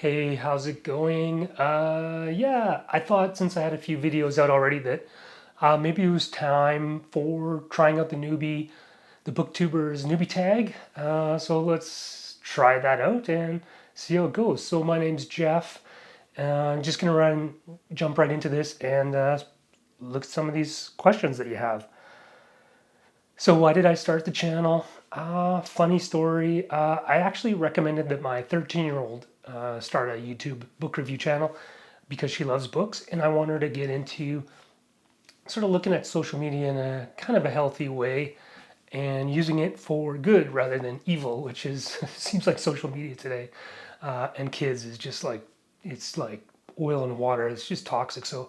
Hey, how's it going? Yeah, I thought since I had a few videos out already that maybe it was time for trying out the BookTuber's newbie tag. So let's try that out and see how it goes. So my name's Jeff. I'm just gonna jump right into this and look at some of these questions that you have. So why did I start the channel? Funny story. I actually recommended that my 13-year-old start a YouTube book review channel because she loves books, and I want her to get into sort of looking at social media in a kind of a healthy way and using it for good rather than evil, which is seems like social media today and kids is just like it's like oil and water. It's just toxic. So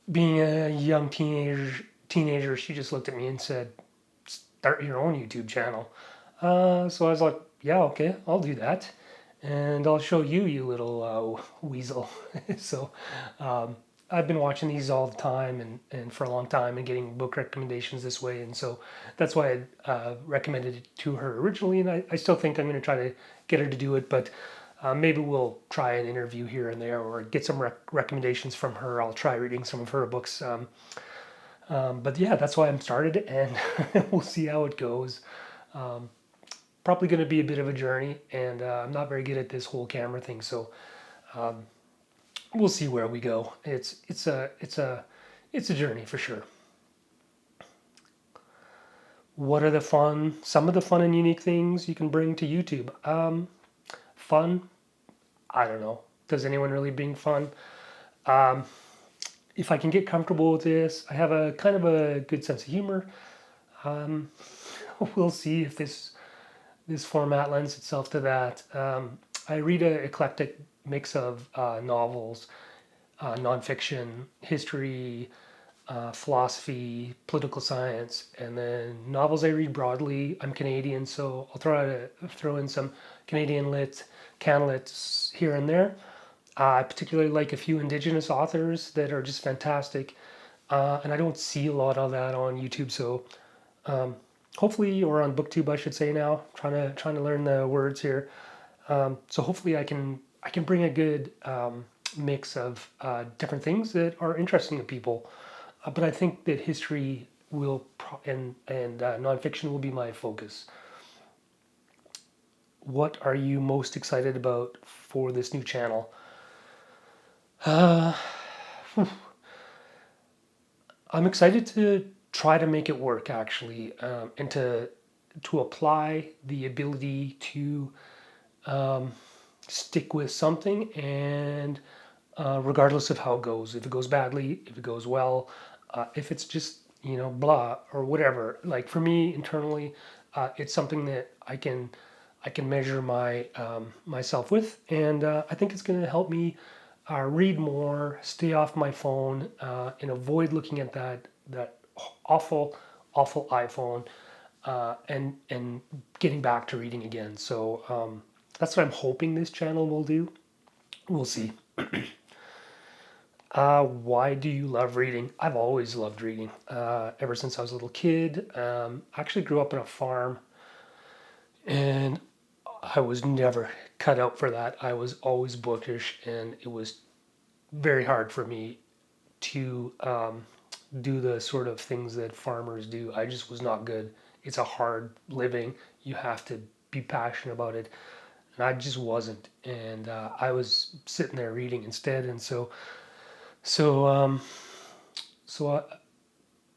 being a young teenager, she just looked at me and said, "Start your own YouTube channel." So I was like, "Yeah, okay, I'll do that, and I'll show you, you little weasel." So I've been watching these all the time and for a long time and getting book recommendations this way, and so that's why I recommended it to her originally, and I still think I'm going to try to get her to do it, but. Maybe we'll try an interview here and there or get some recommendations from her. I'll try reading some of her books. But yeah, that's why I'm started, and we'll see how it goes. Probably going to be a bit of a journey, and I'm not very good at this whole camera thing, so we'll see where we go. It's a journey for sure. What are some of the fun and unique things you can bring to YouTube? Fun? I don't know. Does anyone really bring fun? If I can get comfortable with this, I have a kind of a good sense of humor. We'll see if this format lends itself to that. I read an eclectic mix of novels, nonfiction, history, philosophy, political science, and then novels I read broadly. I'm Canadian, so I'll throw in some Canadian can lits here and there. I particularly like a few Indigenous authors that are just fantastic, and I don't see a lot of that on YouTube. So hopefully, or on BookTube, I should say now. Trying to learn the words here. So hopefully, I can bring a good mix of different things that are interesting to people. But I think that history and nonfiction will be my focus. What are you most excited about for this new channel? I'm excited to try to make it work actually, and to apply the ability to stick with something and regardless of how it goes, if it goes badly, if it goes well, if it's just blah or whatever. Like for me internally, it's something that I can measure myself with, and I think it's going to help me read more, stay off my phone, and avoid looking at that awful awful iPhone, and getting back to reading again. So that's what I'm hoping this channel will do. We'll see. Why do you love reading? I've always loved reading. Ever since I was a little kid. I actually grew up on a farm, and I was never cut out for that. I was always bookish, and it was very hard for me to do the sort of things that farmers do. I just was not good. It's a hard living. You have to be passionate about it, and I just wasn't. And I was sitting there reading instead. And so, um, so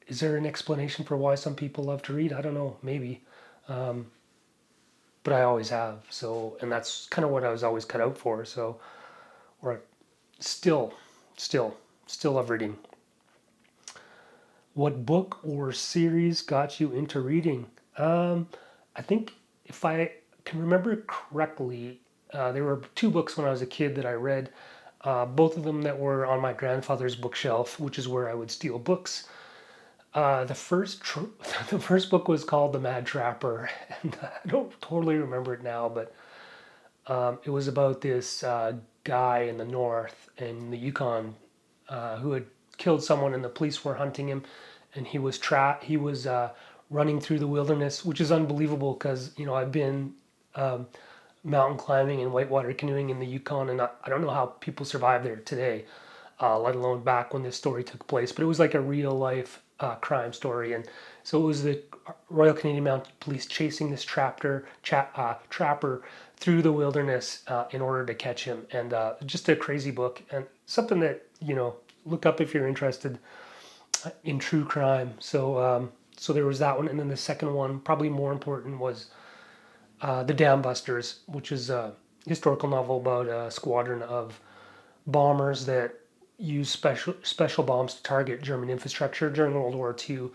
is there an explanation for why some people love to read? I don't know. Maybe, but I always have. So, and that's kind of what I was always cut out for. So, or still, still, still love reading. What book or series got you into reading? I think if I can remember correctly, there were two books when I was a kid that I read. Both of them that were on my grandfather's bookshelf, which is where I would steal books. The first book was called The Mad Trapper, and I don't totally remember it now, but it was about this guy in the north in the Yukon who had killed someone, and the police were hunting him, and he was trapped. He was running through the wilderness, which is unbelievable because I've been mountain climbing and whitewater canoeing in the Yukon, and I don't know how people survive there today, let alone back when this story took place. But it was like a real life crime story, and so it was the Royal Canadian Mounted Police chasing this trapper through the wilderness in order to catch him, and just a crazy book and something that look up if you're interested in true crime. So there was that one, and then the second one, probably more important, was The Dam Busters, which is a historical novel about a squadron of bombers that used special bombs to target German infrastructure during World War II.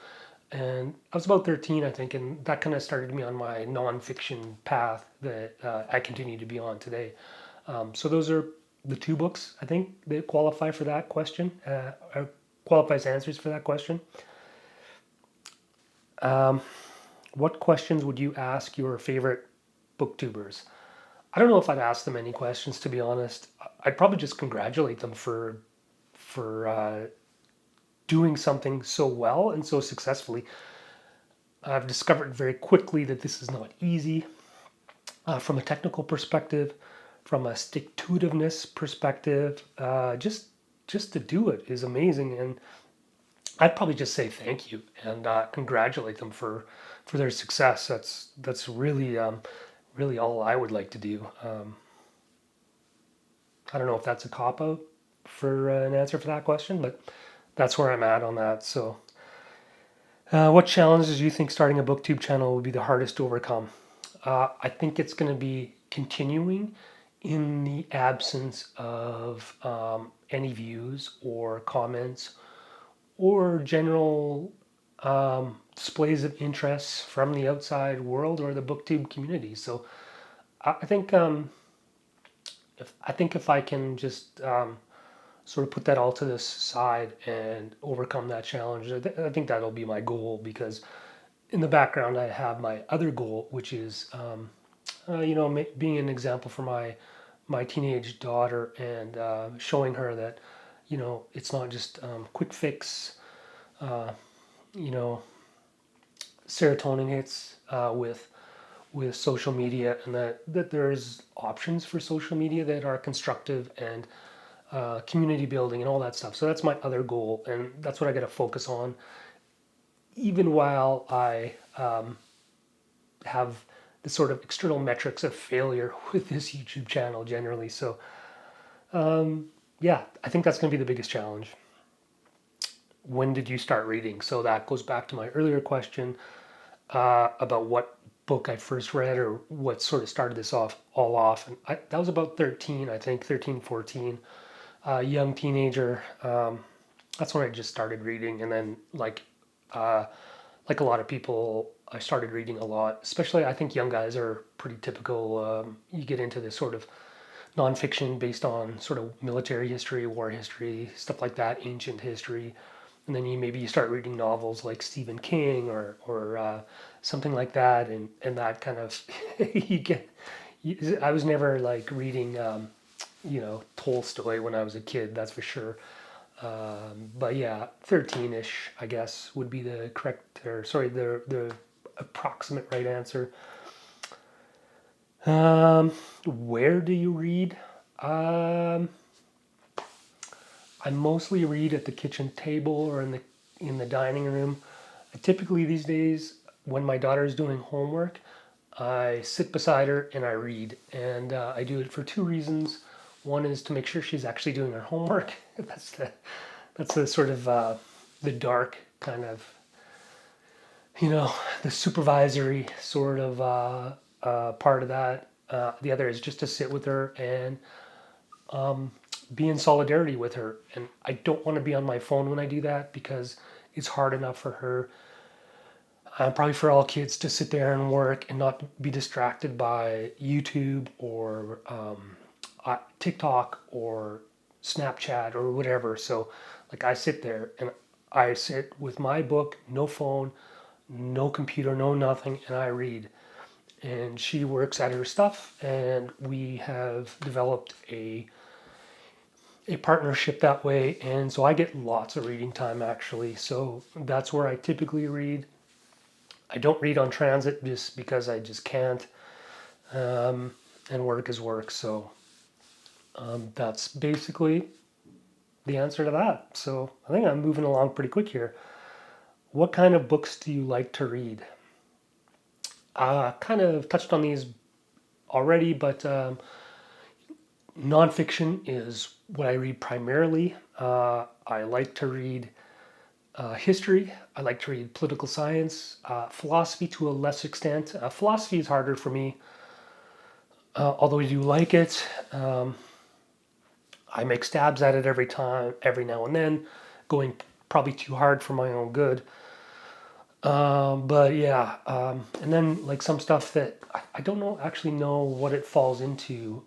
And I was about 13, I think, and that kind of started me on my nonfiction path that I continue to be on today. So those are the two books, I think, that qualify for that question, or qualifies answers for that question. What questions would you ask your favorite booktubers? I don't know if I'd ask them any questions, to be honest. I'd probably just congratulate them for doing something so well and so successfully. I've discovered very quickly that this is not easy from a technical perspective, from a stick-to-itiveness perspective. Just to do it is amazing, and I'd probably just say thank you and congratulate them for their success. That's really all I would like to do. I don't know if that's a cop out for an answer for that question, but that's where I'm at on that. So, what challenges do you think starting a BookTube channel would be the hardest to overcome? I think it's going to be continuing in the absence of any views or comments or general displays of interest from the outside world or the BookTube community. So I think if I can just sort of put that all to the side and overcome that challenge, I think that'll be my goal, because in the background I have my other goal, which is being an example for my teenage daughter, and showing her that it's not just quick fix, you know, serotonin hits with social media, and that there's options for social media that are constructive and community building and all that stuff. So that's my other goal, and that's what I got to focus on, even while I have the sort of external metrics of failure with this YouTube channel generally. So yeah, I think that's going to be the biggest challenge. When did you start reading? So that goes back to my earlier question about what book I first read, or what sort of started this all off. And that was about 13, I think, 13, 14, young teenager. That's when I just started reading. And then like a lot of people, I started reading a lot, especially I think young guys are pretty typical. You get into this sort of nonfiction based on sort of military history, war history, stuff like that, ancient history. And then maybe you start reading novels like Stephen King or something like that, and that kind of I was never like reading Tolstoy when I was a kid, that's for sure. But yeah, 13-ish, I guess, would be the correct, or sorry, the approximate right answer. Where do you read? I mostly read at the kitchen table or in the dining room. I typically these days, when my daughter is doing homework, I sit beside her and I read, and I do it for two reasons. One is to make sure she's actually doing her homework. That's the sort of the dark kind of, the supervisory sort of part of that. The other is just to sit with her and be in solidarity with her. And I don't want to be on my phone when I do that, because it's hard enough for her, probably for all kids, to sit there and work and not be distracted by YouTube or TikTok or Snapchat or whatever. So like I sit there and I sit with my book, no phone, no computer, no nothing, and I read. And she works at her stuff, and we have developed a partnership that way, and so I get lots of reading time actually. So that's where I typically read. I don't read on transit just because I just can't. and work is work. So that's basically the answer to that. So I think I'm moving along pretty quick here. What kind of books do you like to read? Kind of touched on these already, but nonfiction is what I read primarily. I like to read history. I like to read political science, philosophy to a less extent. Philosophy is harder for me, although I do like it. I make stabs at it every now and then, going probably too hard for my own good. But yeah, and then like some stuff that I don't actually know what it falls into.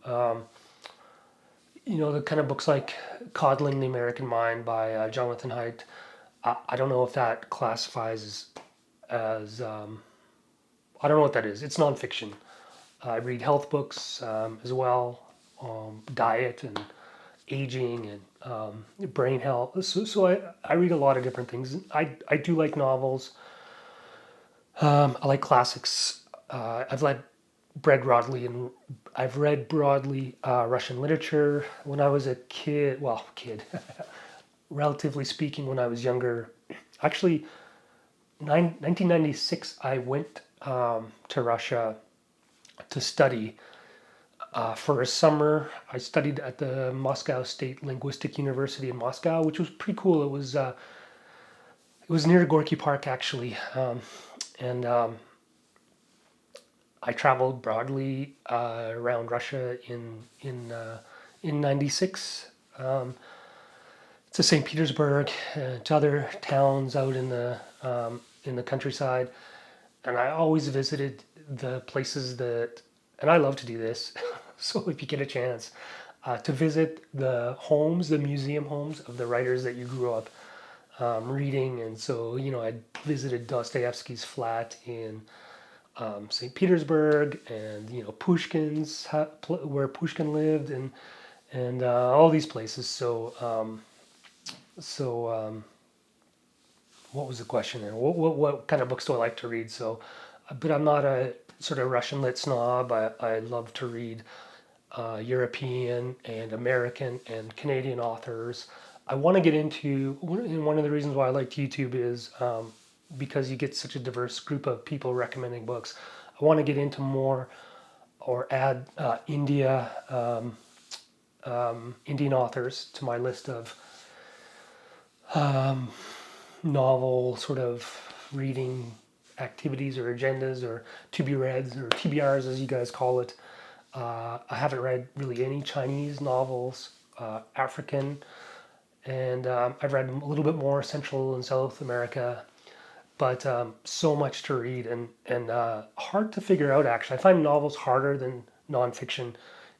The kind of books like Coddling the American Mind by Jonathan Haidt. I don't know if that classifies as I don't know what that is. It's nonfiction. I read health books as well, diet and aging and brain health. So I read a lot of different things. I do like novels. I like classics. I've read broadly Russian literature when I was a kid. Well, kid, relatively speaking, when I was younger. Actually, 1996, I went to Russia to study for a summer. I studied at the Moscow State Linguistic University in Moscow, which was pretty cool. It was near Gorky Park actually, and I traveled broadly around Russia in '96 to St. Petersburg, to other towns out in the countryside, and I always visited the places that, and I love to do this. So if you get a chance to visit the homes, the museum homes of the writers that you grew up reading, and so I visited Dostoevsky's flat in St. Petersburg, and Pushkin's where Pushkin lived, and all these places. So what was the question there? What kind of books do I like to read? So, but I'm not a sort of Russian lit snob. I love to read European and American and Canadian authors. I want to get into one of the reasons why I like YouTube is because you get such a diverse group of people recommending books. I want to get into more or add Indian authors to my list of novel sort of reading activities or agendas or to be reads or TBRs as you guys call it. I haven't read really any Chinese novels, African, and I've read a little bit more Central and South America, but so much to read and hard to figure out actually. I find novels harder than nonfiction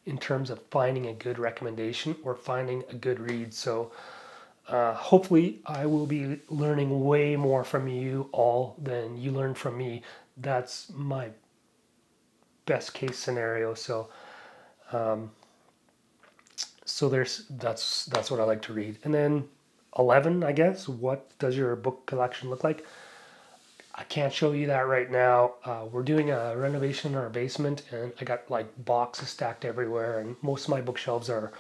in terms of finding a good recommendation or finding a good read. So hopefully I will be learning way more from you all than you learn from me. That's my best case scenario. So that's what I like to read. And then 11, I guess. What does your book collection look like? I can't show you that right now. We're doing a renovation in our basement, and I got like boxes stacked everywhere, and most of my bookshelves are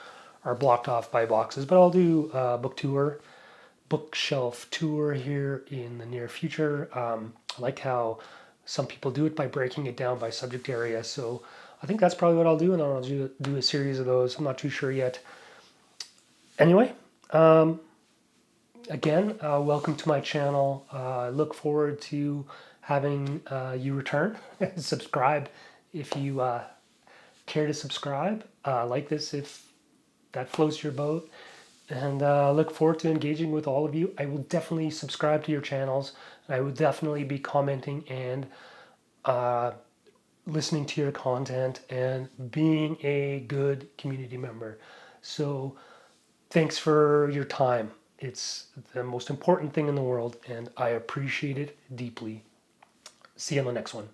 blocked off by boxes. But I'll do a bookshelf tour here in the near future. I like how some people do it by breaking it down by subject area. So I think that's probably what I'll do, and I'll do a series of those. I'm not too sure yet. Anyway, again, welcome to my channel. I look forward to having you return. Subscribe if you care to subscribe. Like this if that floats your boat. And look forward to engaging with all of you. I will definitely subscribe to your channels. I will definitely be commenting and listening to your content and being a good community member. So thanks for your time. It's the most important thing in the world, and I appreciate it deeply. See you on the next one.